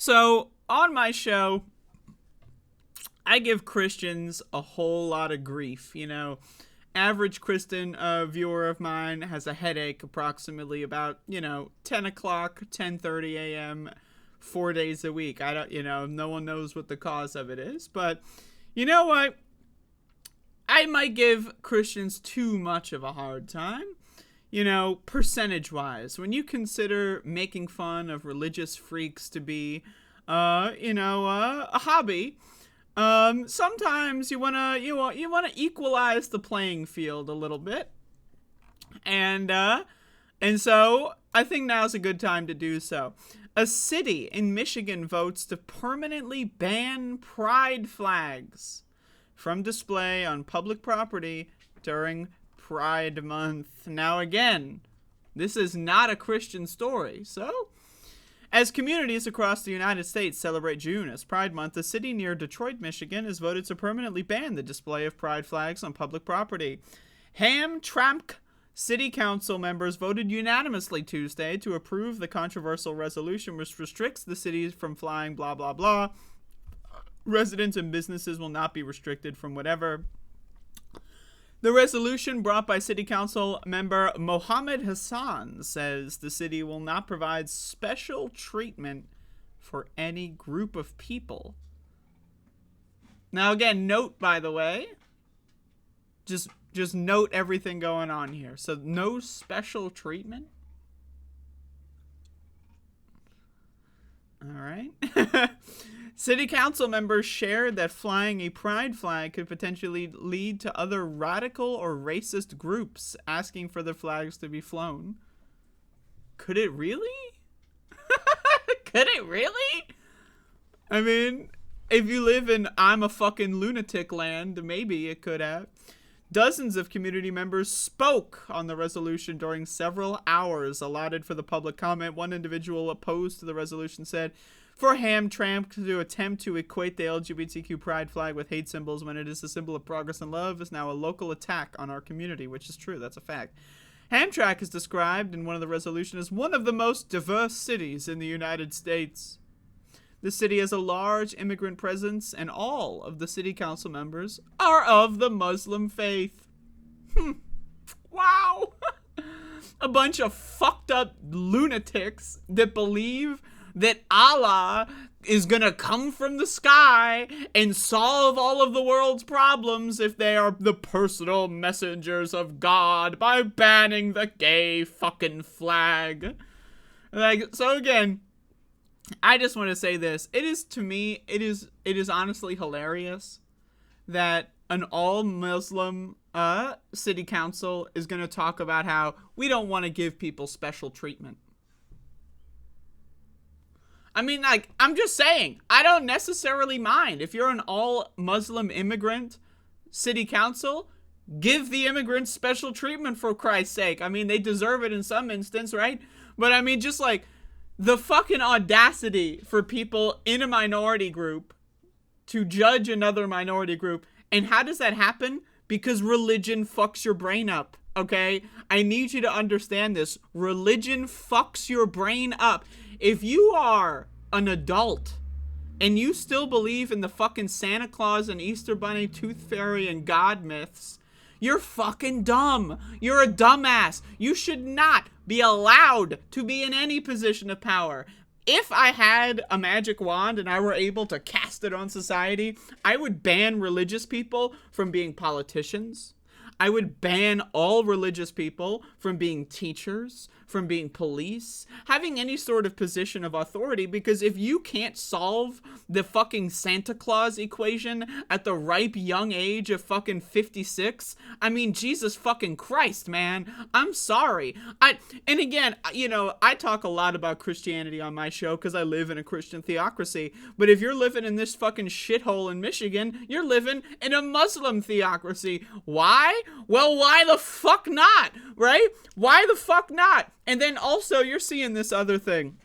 So, on my show, I give Christians a whole lot of grief. Average Christian viewer of mine has a headache approximately about, 10 o'clock, 10:30 a.m., 4 days a week. I don't, no one knows what the cause of it is. But you know what? I might give Christians too much of a hard time. Percentage-wise, when you consider making fun of religious freaks to be, a hobby, sometimes you wanna equalize the playing field a little bit, and so I think now's a good time to do so. A city in Michigan votes to permanently ban pride flags from display on public property during Pride Month. Now again, this is not a Christian story. So, as communities across the United States celebrate June as Pride Month, a city near Detroit, Michigan has voted to permanently ban the display of pride flags on public property. Hamtramck City Council members voted unanimously Tuesday to approve the controversial resolution which restricts the city from flying blah blah blah. Residents and businesses will not be restricted from whatever. The resolution brought by City Council member Mohammed Hassan says the city will not provide special treatment for any group of people. Now again, note, by the way, just note everything going on here. So no special treatment. All right. City Council members shared that flying a pride flag could potentially lead to other radical or racist groups asking for the flags to be flown. Could it really? Could it really? I mean, if you live in I'm a fucking lunatic land, maybe it could have. Dozens of community members spoke on the resolution during several hours allotted for the public comment. One individual opposed to the resolution said, "For Hamtramck to attempt to equate the LGBTQ pride flag with hate symbols when it is a symbol of progress and love is now a local attack on our community," which is true. That's a fact. Hamtramck is described in one of the resolution as one of the most diverse cities in the United States. The city has a large immigrant presence, and all of the city council members are of the Muslim faith. Wow. A bunch of fucked up lunatics that believe that Allah is gonna come from the sky and solve all of the world's problems if they are the personal messengers of God by banning the gay fucking flag. So again, I just want to say this. It is honestly hilarious that an all-Muslim city council is going to talk about how we don't want to give people special treatment. I mean, I'm just saying, I don't necessarily mind. If you're an all-Muslim immigrant city council, give the immigrants special treatment for Christ's sake. I mean, they deserve it in some instance, right? But I mean, just the fucking audacity for people in a minority group to judge another minority group. And how does that happen? Because religion fucks your brain up, okay? I need you to understand this. Religion fucks your brain up. If you are an adult and you still believe in the fucking Santa Claus and Easter Bunny, Tooth Fairy, and God myths, you're fucking dumb. You're a dumbass. You should not be allowed to be in any position of power. If I had a magic wand and I were able to cast it on society, I would ban religious people from being politicians. I would ban all religious people from being teachers, from being police, having any sort of position of authority, because if you can't solve the fucking Santa Claus equation at the ripe young age of fucking 56, I mean, Jesus fucking Christ, man, I'm sorry. And again, I talk a lot about Christianity on my show because I live in a Christian theocracy, but if you're living in this fucking shithole in Michigan, you're living in a Muslim theocracy. Why? Well, why the fuck not, right? Why the fuck not? And then also, you're seeing this other thing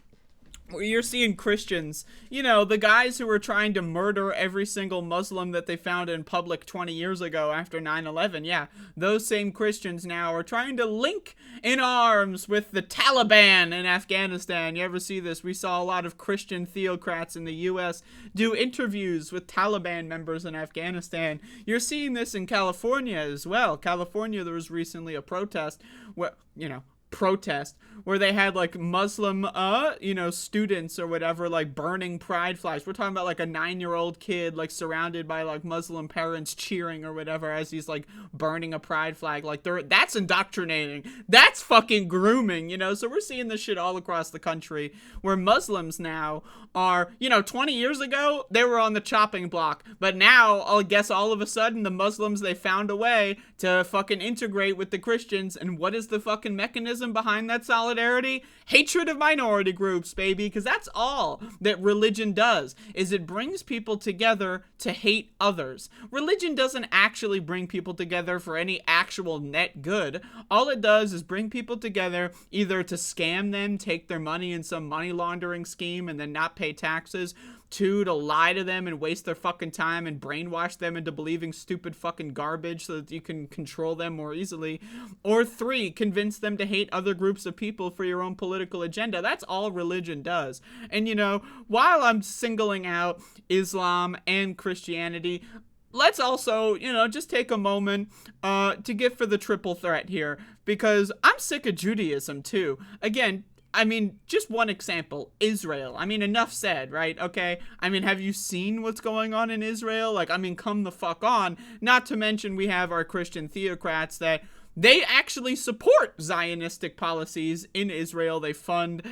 where you're seeing Christians, you know, the guys who were trying to murder every single Muslim that they found in public 20 years ago after 9/11. Yeah, those same Christians now are trying to link in arms with the Taliban in Afghanistan. You ever see this? We saw a lot of Christian theocrats in the U.S. do interviews with Taliban members in Afghanistan. You're seeing this in California as well. California, there was recently a protest where, where they had like Muslim students or whatever, like burning pride flags. We're talking about like a 9-year-old kid like surrounded by like Muslim parents cheering or whatever as he's like burning a pride flag. Like that's indoctrinating. That's fucking grooming, so we're seeing this shit all across the country where Muslims now are, 20 years ago they were on the chopping block, but now I guess all of a sudden the Muslims, they found a way to fucking integrate with the Christians. And what is the fucking mechanism behind that solidarity? Hatred of minority groups, baby, because that's all that religion does, is it brings people together to hate others. Religion doesn't actually bring people together for any actual net good. All it does is bring people together either to scam them, take their money in some money laundering scheme and then not pay taxes, 2, to lie to them and waste their fucking time and brainwash them into believing stupid fucking garbage so that you can control them more easily, or 3, convince them to hate other groups of people for your own political agenda. That's all religion does. And while I'm singling out Islam and Christianity, let's also, just take a moment to get for the triple threat here, because I'm sick of Judaism too. Again, just one example, Israel. Enough said, right? Okay? Have you seen what's going on in Israel? Come the fuck on. Not to mention we have our Christian theocrats that they actually support Zionistic policies in Israel. They fund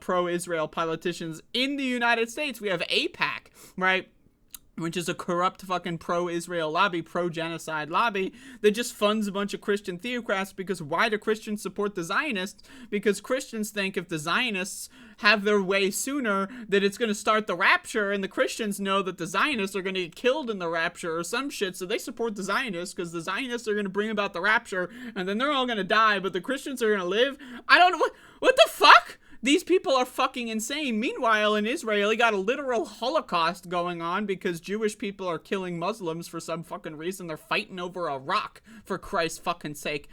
pro-Israel politicians in the United States. We have AIPAC, right? Which is a corrupt fucking pro-Israel lobby, pro-genocide lobby that just funds a bunch of Christian theocrats. Because why do Christians support the Zionists? Because Christians think if the Zionists have their way sooner, that it's going to start the rapture, and the Christians know that the Zionists are going to get killed in the rapture or some shit, so they support the Zionists because the Zionists are going to bring about the rapture, and then they're all going to die, but the Christians are going to live. I don't know. What the fuck? These people are fucking insane. Meanwhile, in Israel, you got a literal Holocaust going on because Jewish people are killing Muslims for some fucking reason. They're fighting over a rock, for Christ's fucking sake.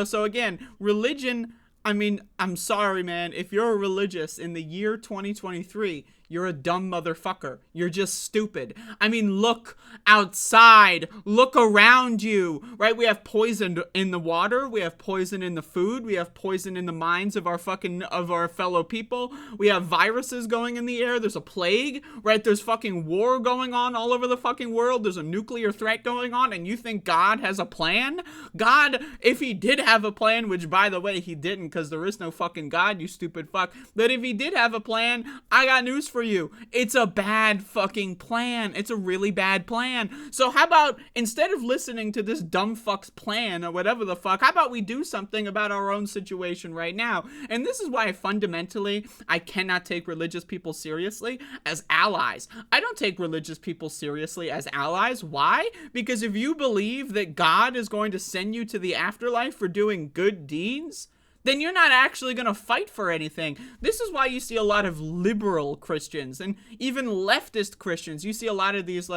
So again, religion, I'm sorry, man. If you're religious in the year 2023, you're a dumb motherfucker. You're just stupid. Look outside. Look around you, right? We have poison in the water. We have poison in the food. We have poison in the minds of our fellow people. We have viruses going in the air. There's a plague, right? There's fucking war going on all over the fucking world. There's a nuclear threat going on, and you think God has a plan? God, if he did have a plan, which by the way, he didn't, because there is no fucking God, you stupid fuck. But if he did have a plan, I got news for you. It's a bad fucking plan. It's a really bad plan. So how about, instead of listening to this dumb fuck's plan or whatever the fuck, how about we do something about our own situation right now? And this is why fundamentally I cannot take religious people seriously as allies. I don't take religious people seriously as allies. Why? Because if you believe that God is going to send you to the afterlife for doing good deeds, then you're not actually going to fight for anything. This is why you see a lot of liberal Christians and even leftist Christians. You see a lot of these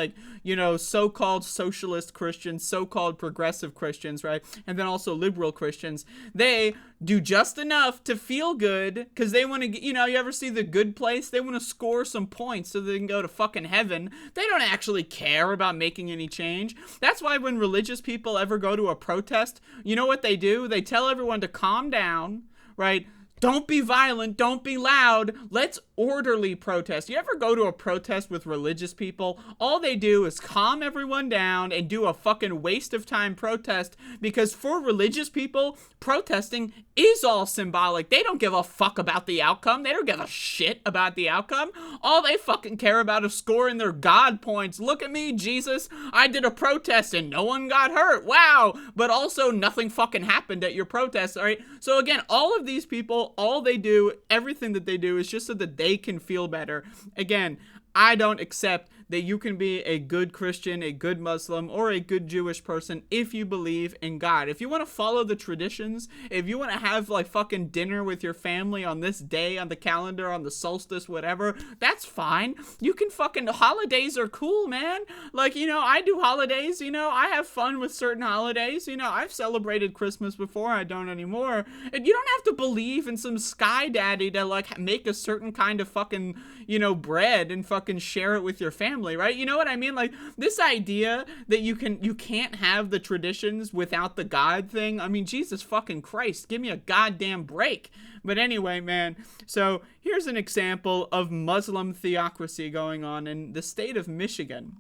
so-called socialist Christians, so-called progressive Christians, right? And then also liberal Christians. They do just enough to feel good because they want to, you ever see The Good Place? They want to score some points so they can go to fucking heaven. They don't actually care about making any change. That's why when religious people ever go to a protest, you know what they do? They tell everyone to calm down, right? Don't be violent. Don't be loud. Let's orderly protest. You ever go to a protest with religious people? All they do is calm everyone down and do a fucking waste of time protest, because for religious people, protesting is all symbolic. They don't give a fuck about the outcome. They don't give a shit about the outcome. All they fucking care about is scoring their God points. Look at me, Jesus. I did a protest and no one got hurt. Wow. But also nothing fucking happened at your protest, all right? So again, all of these people, all they do, everything that they do is just so that they can feel better. Again, I don't accept that you can be a good Christian, a good Muslim, or a good Jewish person if you believe in God. If you want to follow the traditions, if you want to have like fucking dinner with your family on this day on the calendar, on the solstice, whatever, that's fine. You can fucking, holidays are cool, man. Like, you know, I do holidays, you know, I have fun with certain holidays, you know, I've celebrated Christmas before, I don't anymore. And you don't have to believe in some sky daddy to like make a certain kind of fucking, you know, bread and fucking share it with your family, right? You know what I mean? Like, this idea that you can't have the traditions without the God thing. I mean, Jesus fucking Christ, give me a goddamn break. But anyway, man, so here's an example of Muslim theocracy going on in the state of Michigan,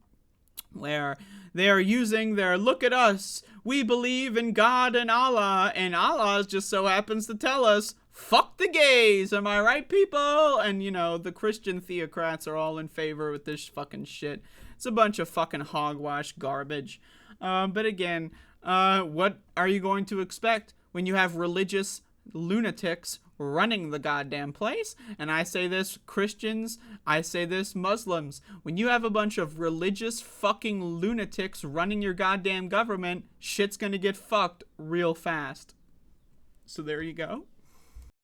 where they are using their, look at us, we believe in God and Allah just so happens to tell us, fuck the gays, am I right, people? And, you know, the Christian theocrats are all in favor with this fucking shit. It's a bunch of fucking hogwash garbage. But again, what are you going to expect when you have religious lunatics running the goddamn place? And I say this, Christians, I say this, Muslims. When you have a bunch of religious fucking lunatics running your goddamn government, shit's gonna get fucked real fast. So there you go.